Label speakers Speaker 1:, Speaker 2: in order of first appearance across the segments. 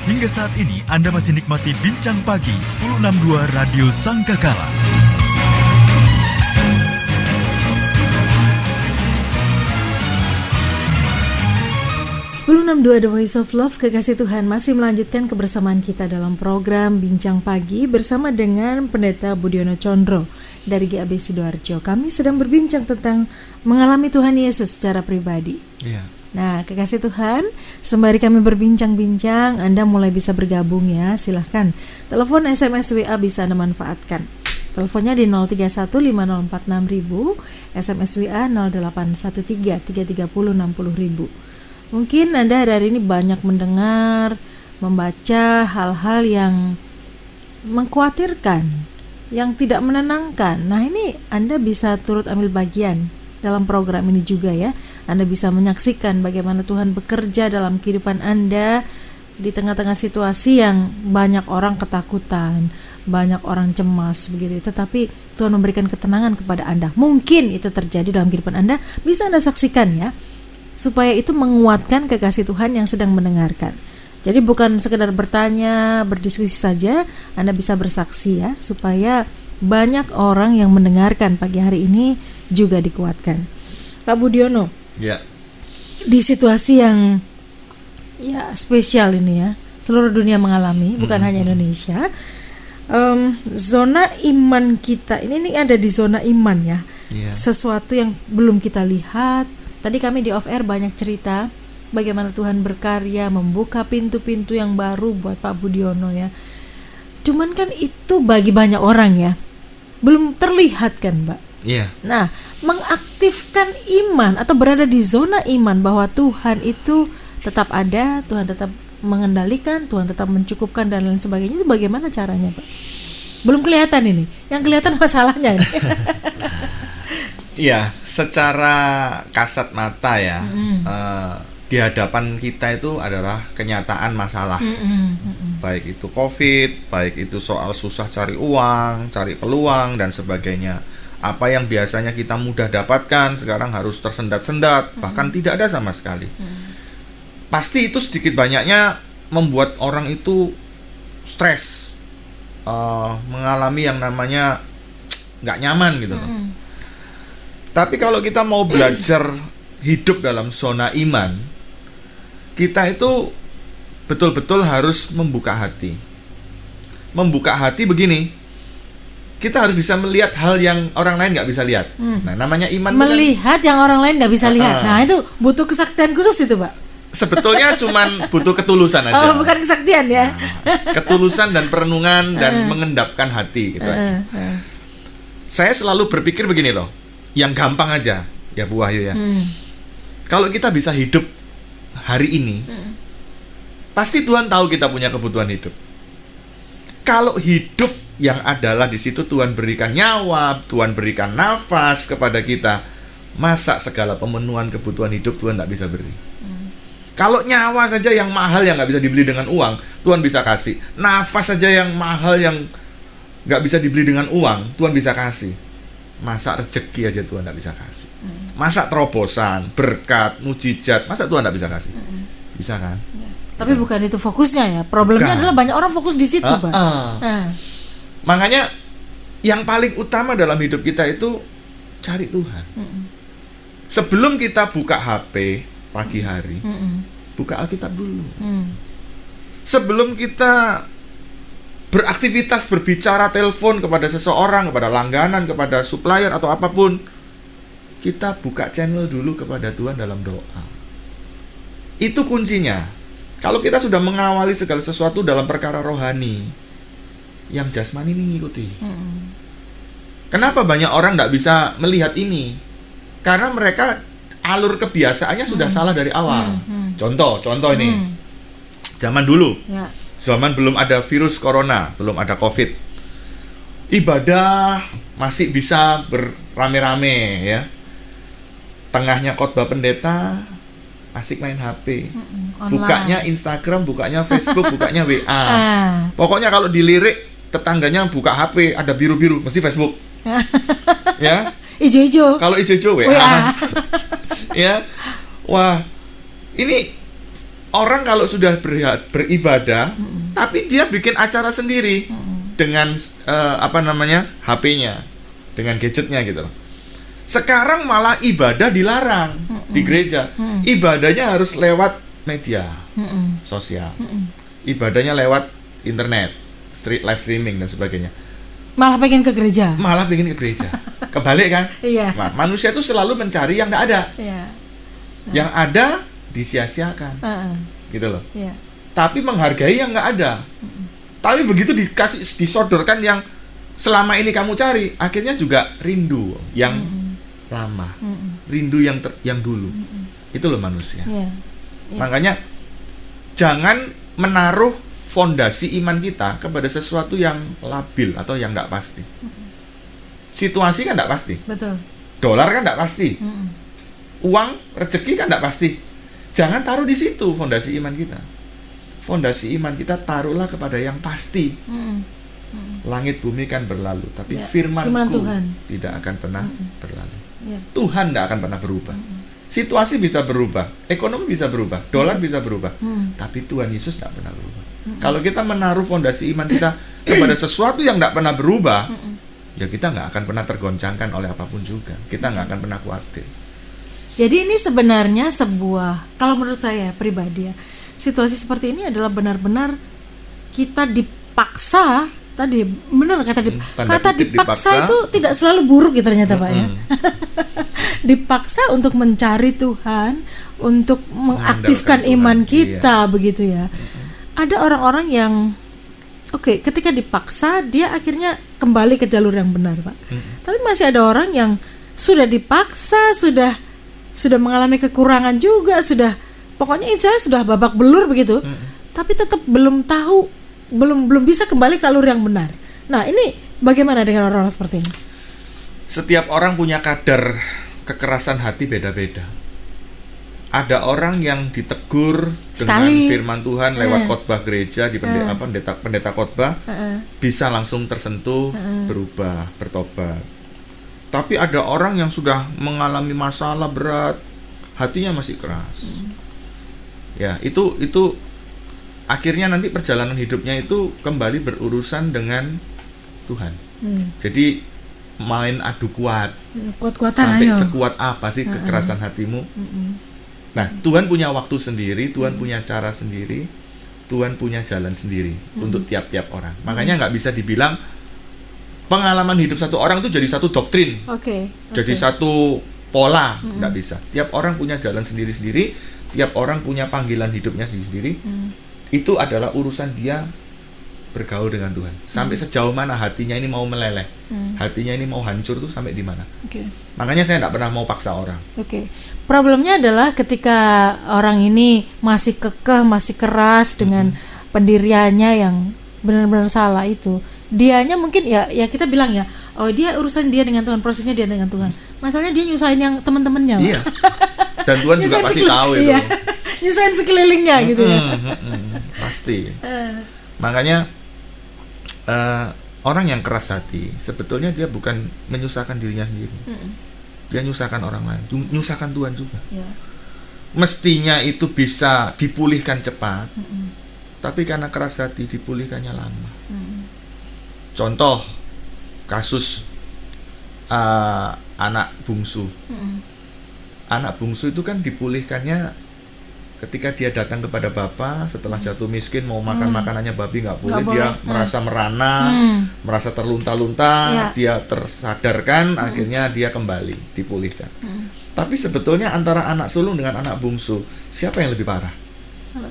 Speaker 1: Hingga saat ini Anda masih nikmati Bincang Pagi 1062 Radio Sangkakala.
Speaker 2: The Voice of Love, Kekasih Tuhan masih melanjutkan kebersamaan kita dalam program Bincang Pagi bersama dengan Pendeta Budiono Condro dari GAB Sidoarjo. Kami sedang berbincang tentang mengalami Tuhan Yesus secara pribadi. Nah, kekasih Tuhan, sembari kami berbincang-bincang, Anda mulai bisa bergabung ya. Silahkan, telepon, SMS, WA bisa Anda manfaatkan. Teleponnya di 0315046.000, SMS WA 0813 330 60.000. Mungkin Anda hari ini banyak mendengar, membaca hal-hal yang mengkhawatirkan, yang tidak menenangkan. Nah, ini Anda bisa turut ambil bagian dalam program ini juga ya. Anda bisa menyaksikan bagaimana Tuhan bekerja dalam kehidupan Anda di tengah-tengah situasi yang banyak orang ketakutan, banyak orang cemas begitu. Tetapi Tuhan memberikan ketenangan kepada Anda. Mungkin itu terjadi dalam kehidupan Anda, bisa Anda saksikan ya, supaya itu menguatkan kekasih Tuhan yang sedang mendengarkan. Jadi bukan sekedar bertanya, berdiskusi saja, Anda bisa bersaksi ya, supaya banyak orang yang mendengarkan pagi hari ini juga dikuatkan. Pak Budiono,
Speaker 3: ya,
Speaker 2: di situasi yang ya spesial ini ya, seluruh dunia mengalami, bukan hanya Indonesia, zona iman kita ini ada di zona iman ya, sesuatu yang belum kita lihat. Tadi kami di off air banyak cerita bagaimana Tuhan berkarya membuka pintu-pintu yang baru buat Pak Budiono ya. Cuman kan itu bagi banyak orang ya, belum terlihat kan Mbak.
Speaker 3: Iya.
Speaker 2: Nah, mengaktifkan iman atau berada di zona iman bahwa Tuhan itu tetap ada, Tuhan tetap mengendalikan, Tuhan tetap mencukupkan dan lain sebagainya, itu bagaimana caranya Pak? Belum kelihatan ini, yang kelihatan masalahnya ini.
Speaker 3: Iya, secara kasat mata ya, di hadapan kita itu adalah kenyataan masalah. Baik itu COVID, baik itu soal susah cari uang, cari peluang dan sebagainya. Apa yang biasanya kita mudah dapatkan sekarang harus tersendat-sendat, bahkan tidak ada sama sekali. Pasti itu sedikit banyaknya membuat orang itu stres, mengalami yang namanya nggak nyaman gitu. Tapi kalau kita mau belajar hidup dalam zona iman, kita itu betul-betul harus membuka hati. Membuka hati begini, kita harus bisa melihat hal yang orang lain nggak bisa lihat. Nah, namanya iman.
Speaker 2: Melihat yang orang lain nggak bisa lihat. Nah, itu butuh kesaktian khusus itu, Pak.
Speaker 3: Sebetulnya cuman butuh ketulusan aja.
Speaker 2: Oh, bukan kesaktian ya.
Speaker 3: Ketulusan dan perenungan dan mengendapkan hati gitu aja. Saya selalu berpikir begini loh, yang gampang aja ya Bu Wahyu ya. Kalau kita bisa hidup hari ini, pasti Tuhan tahu kita punya kebutuhan hidup. Kalau hidup yang adalah di situ Tuhan berikan nyawa, Tuhan berikan nafas kepada kita, masa segala pemenuhan kebutuhan hidup Tuhan tidak bisa beri? Kalau nyawa saja yang mahal yang nggak bisa dibeli dengan uang, Tuhan bisa kasih. Nafas saja yang mahal yang nggak bisa dibeli dengan uang, Tuhan bisa kasih. Masa rezeki aja Tuhan tidak bisa kasih. Masa terobosan, berkat, mujizat, masa Tuhan tidak bisa kasih? Bisa kan?
Speaker 2: Ya. Tapi bukan itu fokusnya ya. Problemnya adalah banyak orang fokus di situ, Pak.
Speaker 3: Makanya yang paling utama dalam hidup kita itu cari Tuhan. Sebelum kita buka HP pagi hari, buka Alkitab dulu. Sebelum kita beraktivitas, berbicara telepon kepada seseorang, kepada langganan, kepada supplier atau apapun, kita buka channel dulu kepada Tuhan dalam doa. Itu kuncinya. Kalau kita sudah mengawali segala sesuatu dalam perkara rohani, yang jasmani ini ngikuti. Kenapa banyak orang tidak bisa melihat ini? Karena mereka alur kebiasaannya sudah salah dari awal. Contoh ini, zaman dulu. Zaman belum ada virus corona, belum ada COVID, ibadah masih bisa berrame-rame ya. Tengahnya khotbah pendeta, asik main HP, bukanya Instagram, bukanya Facebook, bukanya WA. Pokoknya kalau dilirik tetangganya buka HP ada biru-biru, mesti Facebook. Ya.
Speaker 2: Ijo-ijo.
Speaker 3: Kalau ijo-ijo WA. Ya. Wah, ini orang kalau sudah beribadah, tapi dia bikin acara sendiri dengan HP-nya, dengan gadgetnya gitu loh. Sekarang malah ibadah dilarang di gereja. Ibadahnya harus lewat media sosial. Ibadahnya lewat internet, live streaming dan sebagainya.
Speaker 2: Malah pengen ke gereja.
Speaker 3: Kebalik kan?
Speaker 2: Iya.
Speaker 3: Nah, manusia itu selalu mencari yang tidak ada.
Speaker 2: Iya.
Speaker 3: Yang ada disia-siakan. Gitu loh.
Speaker 2: Iya.
Speaker 3: Tapi menghargai yang nggak ada. Tapi begitu disodorkan yang selama ini kamu cari, akhirnya juga rindu yang lama, rindu yang dulu. Itu loh manusia.
Speaker 2: Iya.
Speaker 3: Makanya jangan menaruh fondasi iman kita kepada sesuatu yang labil atau yang nggak pasti. Situasi kan nggak pasti.
Speaker 2: Betul.
Speaker 3: Dolar kan nggak pasti. Uang, rezeki kan nggak pasti. Jangan taruh di situ fondasi iman kita. Fondasi iman kita taruhlah kepada yang pasti. Langit bumi kan berlalu, tapi firman-Ku
Speaker 2: Tuhan
Speaker 3: tidak akan pernah berlalu.
Speaker 2: Ya.
Speaker 3: Tuhan tidak akan pernah berubah. Situasi bisa berubah, ekonomi bisa berubah, dolar bisa berubah, tapi Tuhan Yesus tidak pernah berubah. Kalau kita menaruh fondasi iman kita kepada sesuatu yang tidak pernah berubah, ya kita nggak akan pernah tergoncangkan oleh apapun juga. Kita nggak akan pernah khawatir.
Speaker 2: Jadi ini sebenarnya sebuah, kalau menurut saya pribadi ya, situasi seperti ini adalah benar-benar kita dipaksa. Tadi benar kata dipaksa itu tidak selalu buruk ya ternyata Pak ya. Dipaksa untuk mencari Tuhan, untuk mengaktifkan iman kita, begitu ya. Ada orang-orang yang ketika dipaksa dia akhirnya kembali ke jalur yang benar Pak. Tapi masih ada orang yang sudah dipaksa, sudah mengalami kekurangan juga, pokoknya istilahnya sudah babak belur begitu. Tapi tetap belum tahu, belum bisa kembali ke alur yang benar. Nah, ini bagaimana dengan orang-orang seperti ini?
Speaker 3: Setiap orang punya kadar kekerasan hati beda-beda. Ada orang yang ditegur dengan firman Tuhan lewat khotbah gereja di pendeta khotbah bisa langsung tersentuh, berubah, bertobat. Tapi ada orang yang sudah mengalami masalah berat, hatinya masih keras. Ya, itu akhirnya nanti perjalanan hidupnya itu kembali berurusan dengan Tuhan. Jadi main adu kuat-kuatan sampai sekuat apa sih kekerasan hatimu. Nah, Tuhan punya waktu sendiri, Tuhan punya cara sendiri, Tuhan punya jalan sendiri untuk tiap-tiap orang. Makanya nggak bisa dibilang pengalaman hidup satu orang itu jadi satu doktrin, jadi satu pola, nggak bisa. Tiap orang punya jalan sendiri-sendiri, tiap orang punya panggilan hidupnya sendiri-sendiri. Itu adalah urusan dia bergaul dengan Tuhan. Sampai sejauh mana hatinya ini mau meleleh, hatinya ini mau hancur tuh sampai di mana. Makanya saya tidak pernah mau paksa orang.
Speaker 2: Problemnya adalah ketika orang ini masih kekeh, masih keras dengan pendiriannya yang benar-benar salah itu. Dianya mungkin ya kita bilang ya, oh dia urusan dia dengan Tuhan, prosesnya dia dengan Tuhan. Masalahnya dia nyusahin yang teman-temannya.
Speaker 3: Iya. Dan Tuhan juga pasti tahu itu.
Speaker 2: Iya. Nyusahin sekelilingnya gitu ya.
Speaker 3: Pasti. Makanya orang yang keras hati sebetulnya dia bukan menyusahkan dirinya sendiri. Dia nyusahkan orang lain, nyusahkan Tuhan juga. Mestinya itu bisa dipulihkan cepat, tapi karena keras hati dipulihkannya lama. Contoh kasus anak bungsu. Anak bungsu itu kan dipulihkannya ketika dia datang kepada bapak setelah jatuh miskin, mau makan makanannya babi nggak boleh, dia merasa merana, merasa terlunta-lunta, dia tersadarkan, akhirnya dia kembali dipulihkan. Tapi sebetulnya antara anak sulung dengan anak bungsu, siapa yang lebih parah?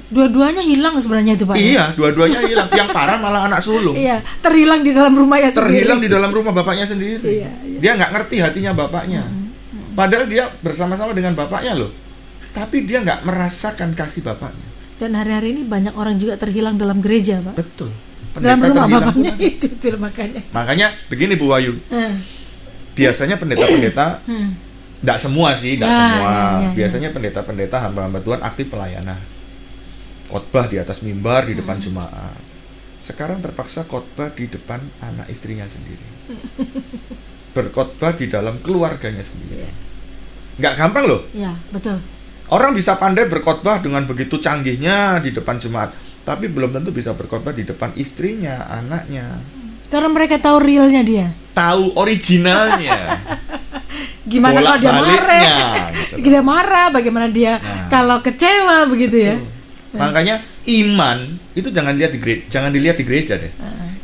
Speaker 2: Dua-duanya hilang sebenarnya itu Pak.
Speaker 3: Iya, dua-duanya hilang. Yang parah malah anak sulung.
Speaker 2: Iya, terhilang di dalam rumahnya sendiri.
Speaker 3: Terhilang di dalam rumah bapaknya sendiri.
Speaker 2: Iya.
Speaker 3: Dia nggak ngerti hatinya bapaknya. Padahal dia bersama-sama dengan bapaknya loh. Tapi dia nggak merasakan kasih bapaknya.
Speaker 2: Dan hari-hari ini banyak orang juga terhilang dalam gereja, Pak.
Speaker 3: Betul.
Speaker 2: Dalam rumah bapaknya itu makanya.
Speaker 3: Makanya begini Bu Wayu. Biasanya pendeta-pendeta, nggak semua sih, nggak semua. Biasanya pendeta-pendeta hamba-hamba Tuhan aktif pelayanan. Khotbah di atas mimbar di depan jemaat. Sekarang terpaksa khotbah di depan anak istrinya sendiri. Berkhotbah di dalam keluarganya sendiri. Nggak gampang loh.
Speaker 2: Iya, betul.
Speaker 3: Orang bisa pandai berkhotbah dengan begitu canggihnya di depan jemaat, tapi belum tentu bisa berkhotbah di depan istrinya, anaknya.
Speaker 2: Karena mereka tahu realnya dia.
Speaker 3: Tahu originalnya.
Speaker 2: Gimana kalau dia
Speaker 3: Bolak-baliknya,
Speaker 2: marah?
Speaker 3: gitu loh.
Speaker 2: Dia marah, bagaimana dia kalau kecewa begitu ya.
Speaker 3: Makanya iman itu jangan dilihat di gereja deh.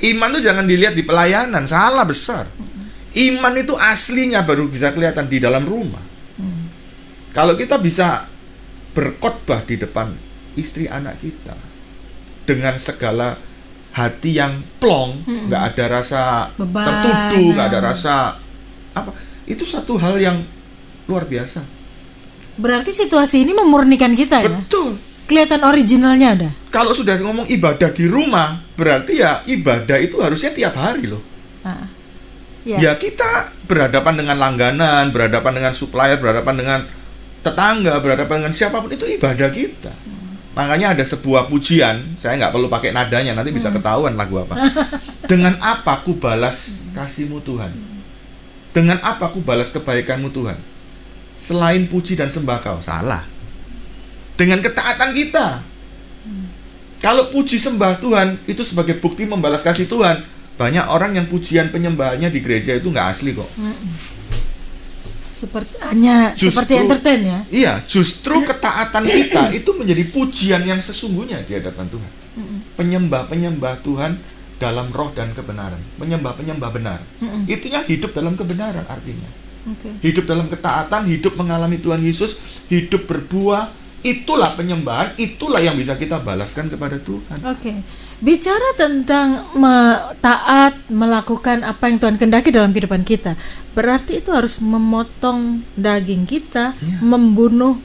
Speaker 3: Iman itu jangan dilihat di pelayanan, salah besar. Iman itu aslinya baru bisa kelihatan di dalam rumah. Kalau kita bisa berkhotbah di depan istri anak kita dengan segala hati yang plong, nggak ada rasa
Speaker 2: Beban,
Speaker 3: tertuduh, nggak ada rasa apa, itu satu hal yang luar biasa.
Speaker 2: Berarti situasi ini memurnikan kita ya.
Speaker 3: Betul.
Speaker 2: Kelihatan originalnya udah.
Speaker 3: Kalau sudah ngomong ibadah di rumah, berarti ya ibadah itu harusnya tiap hari loh. Ya kita berhadapan dengan langganan, berhadapan dengan supplier, berhadapan dengan tetangga, berhadapan dengan siapapun, itu ibadah kita. Makanya ada sebuah pujian, saya nggak perlu pakai nadanya, nanti bisa ketahuan lagu apa. Dengan apa ku balas kasih-Mu Tuhan? Dengan apa ku balas kebaikan-Mu Tuhan? Selain puji dan sembah Kau, salah. Dengan ketaatan kita. Kalau puji sembah Tuhan itu sebagai bukti membalas kasih Tuhan, banyak orang yang pujian penyembahannya di gereja itu nggak asli kok.
Speaker 2: Seperti entertain ya.
Speaker 3: Iya, justru ketaatan kita itu menjadi pujian yang sesungguhnya di hadapan Tuhan. Penyembah-penyembah Tuhan dalam roh dan kebenaran. Penyembah-penyembah benar. Itunya hidup dalam kebenaran artinya. Hidup dalam ketaatan, hidup mengalami Tuhan Yesus, hidup berbuah. Itulah penyembahan, itulah yang bisa kita balaskan kepada Tuhan.
Speaker 2: Bicara tentang taat, melakukan apa yang Tuhan kehendaki dalam kehidupan kita, berarti itu harus memotong daging kita, membunuh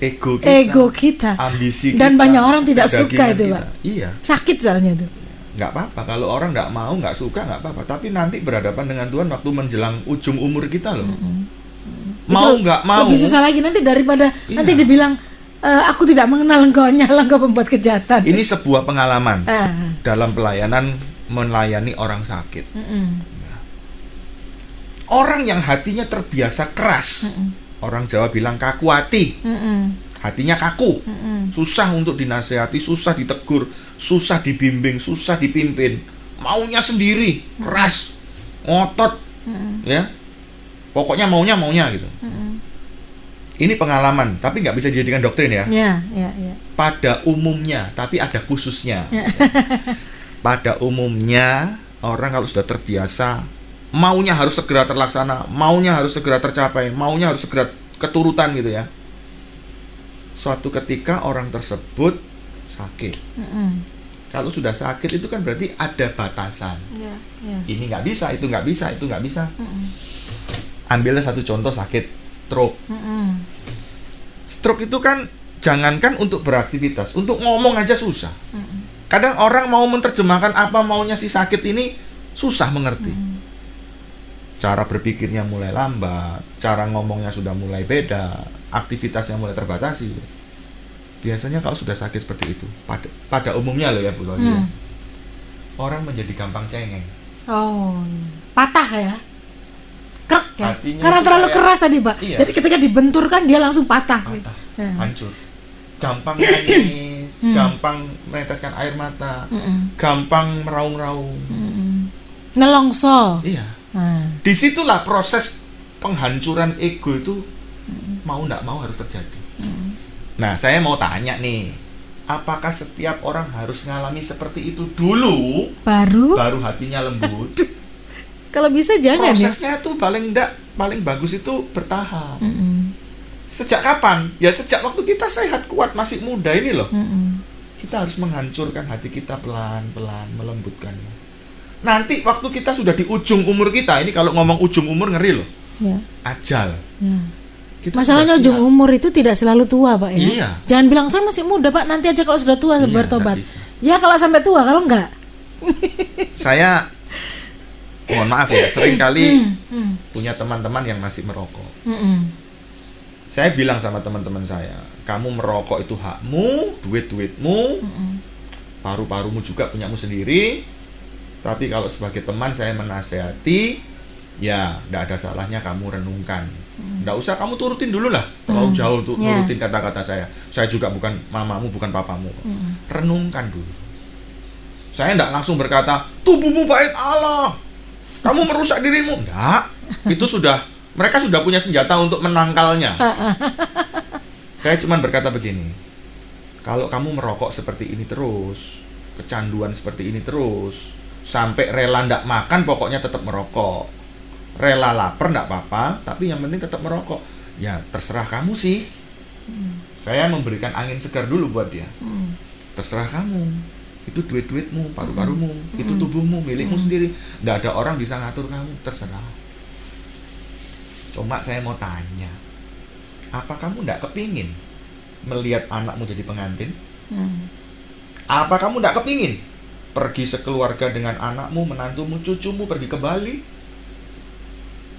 Speaker 2: ego kita,
Speaker 3: ambisi
Speaker 2: dan
Speaker 3: kita,
Speaker 2: banyak orang tidak suka itu,
Speaker 3: kita.
Speaker 2: Pak.
Speaker 3: Iya.
Speaker 2: Sakit soalnya itu.
Speaker 3: Nggak apa-apa, kalau orang nggak mau, nggak suka, nggak apa-apa. Tapi nanti berhadapan dengan Tuhan waktu menjelang ujung umur kita loh. Mau nggak mau.
Speaker 2: Lebih susah lagi nanti daripada nanti dibilang aku tidak mengenal engkau, hanyalah engkau pembuat kejahatan.
Speaker 3: Ini sebuah pengalaman dalam pelayanan melayani orang sakit. Orang yang hatinya terbiasa keras, orang Jawa bilang kaku hati, hatinya kaku, susah untuk dinasehati, susah ditegur, susah dibimbing, susah dipimpin, maunya sendiri, keras, ngotot, ya, pokoknya maunya gitu. Ini pengalaman, tapi nggak bisa dijadikan doktrin ya. Pada umumnya, tapi ada khususnya. Pada umumnya, orang kalau sudah terbiasa, maunya harus segera terlaksana, maunya harus segera tercapai, maunya harus segera keturutan gitu ya. Suatu ketika orang tersebut sakit. Kalau sudah sakit itu kan berarti ada batasan. Ini nggak bisa, itu nggak bisa, itu nggak bisa. Ambillah satu contoh sakit. Stroke. Stroke itu kan jangankan untuk beraktivitas, untuk ngomong aja susah. Kadang orang mau menerjemahkan apa maunya si sakit ini susah mengerti. Cara berpikirnya mulai lambat, cara ngomongnya sudah mulai beda, aktivitasnya mulai terbatasi. Biasanya kalau sudah sakit seperti itu, pada umumnya loh ya Bu Loli, orang menjadi gampang cengeng.
Speaker 2: Patah ya. Krek ya. Karena terlalu keras tadi, Pak. Jadi ketika dibenturkan dia langsung patah.
Speaker 3: Hancur. Gampang nangis, gampang meneteskan air mata, gampang meraung-raung,
Speaker 2: nelongso.
Speaker 3: Iya. Disitulah proses penghancuran ego itu mau nggak mau harus terjadi. Nah, saya mau tanya nih, apakah setiap orang harus ngalami seperti itu dulu baru hatinya lembut?
Speaker 2: Kalau bisa jangan.
Speaker 3: Prosesnya tuh paling bagus itu bertahap. Sejak kapan? Ya sejak waktu kita sehat, kuat, masih muda ini loh. Kita harus menghancurkan hati kita pelan-pelan, melembutkannya. Nanti waktu kita sudah di ujung umur kita, ini kalau ngomong ujung umur ngeri loh. Ajal.
Speaker 2: Masalahnya ujung umur itu tidak selalu tua, Pak ya.
Speaker 3: Iya.
Speaker 2: Jangan bilang saya masih muda, Pak. Nanti aja kalau sudah tua bertobat. Ya kalau sampai tua, kalau enggak.
Speaker 3: Saya mohon maaf ya, sering kali punya teman-teman yang masih merokok. Saya bilang sama teman-teman saya, kamu merokok itu hakmu, duit-duitmu, paru-parumu juga punyamu sendiri. Tapi kalau sebagai teman saya menasehati, ya tidak ada salahnya kamu renungkan. Tidak usah kamu turutin dulu lah, terlalu jauh untuk nurutin kata-kata saya. Saya juga bukan mamamu, bukan papamu. Renungkan dulu. Saya tidak langsung berkata, tubuhmu bait Allah, kamu merusak dirimu. Enggak, itu mereka sudah punya senjata untuk menangkalnya. Saya cuma berkata begini, kalau kamu merokok seperti ini terus, kecanduan seperti ini terus, sampai rela ndak makan pokoknya tetap merokok, rela lapar ndak apa-apa, tapi yang penting tetap merokok, ya terserah kamu sih. Saya memberikan angin segar dulu buat dia. Terserah kamu, itu duit-duitmu, paru-parumu, itu tubuhmu, milikmu sendiri, ndak ada orang bisa ngatur kamu, terserah. Cuma saya mau tanya, apa kamu ndak kepingin melihat anakmu jadi pengantin? Apa kamu ndak kepingin pergi sekeluarga dengan anakmu, menantumu, cucumu pergi ke Bali?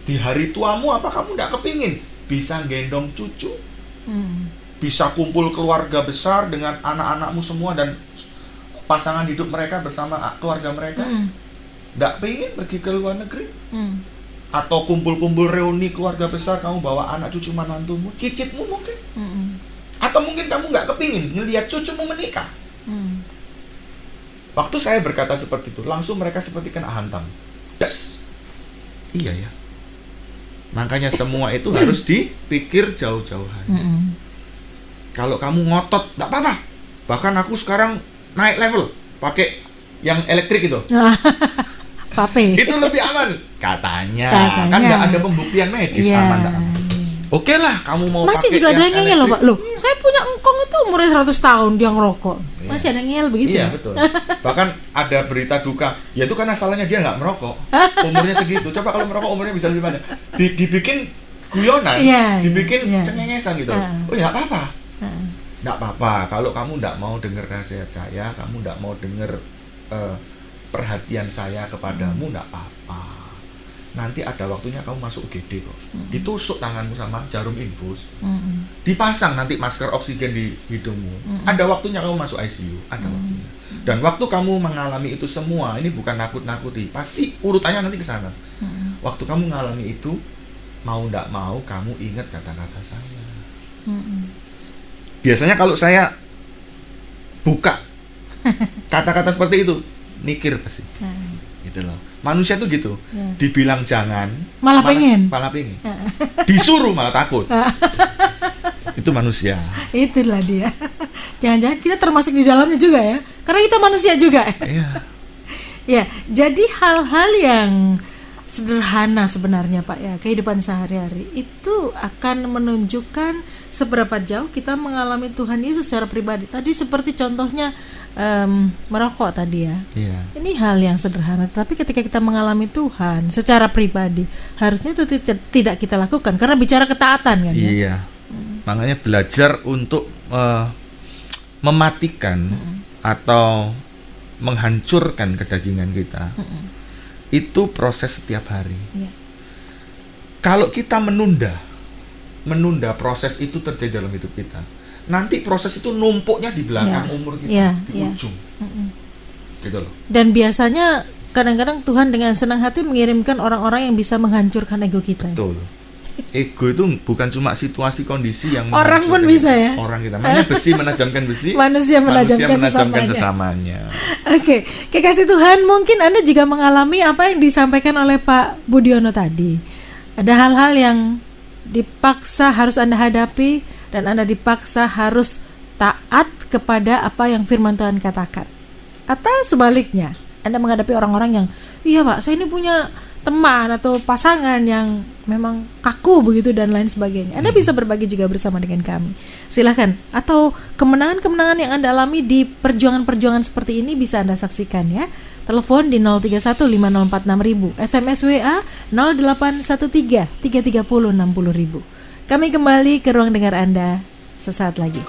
Speaker 3: Di hari tuamu apa kamu ndak kepingin bisa gendong cucu? Bisa kumpul keluarga besar dengan anak-anakmu semua dan pasangan hidup mereka bersama keluarga mereka? Ndak pengen pergi ke luar negeri? Atau kumpul-kumpul reuni keluarga besar, kamu bawa anak cucu menantumu, cicitmu mungkin? Atau mungkin kamu nggak kepingin ngelihat cucumu menikah? Waktu saya berkata seperti itu, langsung mereka seperti kena hantam. Yes. Iya ya. Makanya semua itu harus dipikir jauh-jauh hari. Kalau kamu ngotot, nggak apa-apa. Bahkan aku sekarang naik level, pakai yang elektrik itu.
Speaker 2: Vape.
Speaker 3: Itu lebih aman katanya. Kan nggak ada pembuktian medis, aman nggak aman. Oke lah, kamu mau
Speaker 2: masih
Speaker 3: pakai
Speaker 2: juga ada yang ngeyel loh, Pak. Loh,
Speaker 3: iya.
Speaker 2: saya punya engkong itu umurnya 100 tahun dia ngerokok. Masih ada yang ngeyel begitu.
Speaker 3: Iya, betul. Bahkan ada berita duka, ya itu karena salahnya dia nggak merokok. Umurnya segitu. Coba kalau merokok umurnya bisa lebih banyak. Dibikin guyonan, dibikin cengengesan gitu. Oh ya, apa-apa. Nggak apa-apa. Kalau kamu nggak mau dengar nasihat saya, kamu nggak mau dengar perhatian saya kepadamu, nggak apa-apa. Nanti ada waktunya kamu masuk UGD kok. Ditusuk tanganmu sama jarum infus. Dipasang nanti masker oksigen di hidungmu. Ada waktunya kamu masuk ICU, ada waktunya. Dan waktu kamu mengalami itu semua, ini bukan nakut-nakuti, pasti urutannya nanti ke sana. Waktu kamu mengalami itu, mau ndak mau kamu ingat kata-kata saya. Biasanya kalau saya buka kata-kata seperti itu, mikir pasti. Gitu loh. Manusia tuh gitu. Dibilang jangan,
Speaker 2: malah pengen.
Speaker 3: Disuruh malah takut. Itu manusia.
Speaker 2: Itulah dia. Jangan-jangan kita termasuk di dalamnya juga ya. Karena kita manusia juga.
Speaker 3: Iya.
Speaker 2: Ya, jadi hal-hal yang sederhana sebenarnya Pak ya, kehidupan sehari-hari itu akan menunjukkan seberapa jauh kita mengalami Tuhan Yesus secara pribadi. Tadi seperti contohnya merokok tadi ya. Ini hal yang sederhana, tapi ketika kita mengalami Tuhan secara pribadi, harusnya itu tidak kita lakukan karena bicara ketaatan kan ya.
Speaker 3: Iya. Makanya belajar untuk mematikan atau menghancurkan kedagingan kita. Itu proses setiap hari. Kalau kita menunda proses itu terjadi dalam hidup kita, nanti proses itu numpuknya di belakang umur kita, di ujung. Gitu loh.
Speaker 2: Dan biasanya kadang-kadang Tuhan dengan senang hati mengirimkan orang-orang yang bisa menghancurkan ego kita.
Speaker 3: Betul. Ego itu bukan cuma situasi kondisi yang
Speaker 2: orang pun bisa ya.
Speaker 3: Orang kita. Makanya besi menajamkan besi,
Speaker 2: manusia menajamkan sesamanya. Oke, kekasih Tuhan, mungkin Anda juga mengalami apa yang disampaikan oleh Pak Budiono tadi. Ada hal-hal yang dipaksa harus Anda hadapi dan Anda dipaksa harus taat kepada apa yang firman Tuhan katakan. Atau sebaliknya, Anda menghadapi orang-orang yang, iya Pak, saya ini punya teman atau pasangan yang memang kaku begitu dan lain sebagainya. Anda bisa berbagi juga bersama dengan kami. Silakan. Atau kemenangan-kemenangan yang Anda alami di perjuangan-perjuangan seperti ini bisa Anda saksikan ya. Telepon di 0315046000, SMS WA 0813 330 60000. Kami kembali ke ruang dengar Anda sesaat lagi.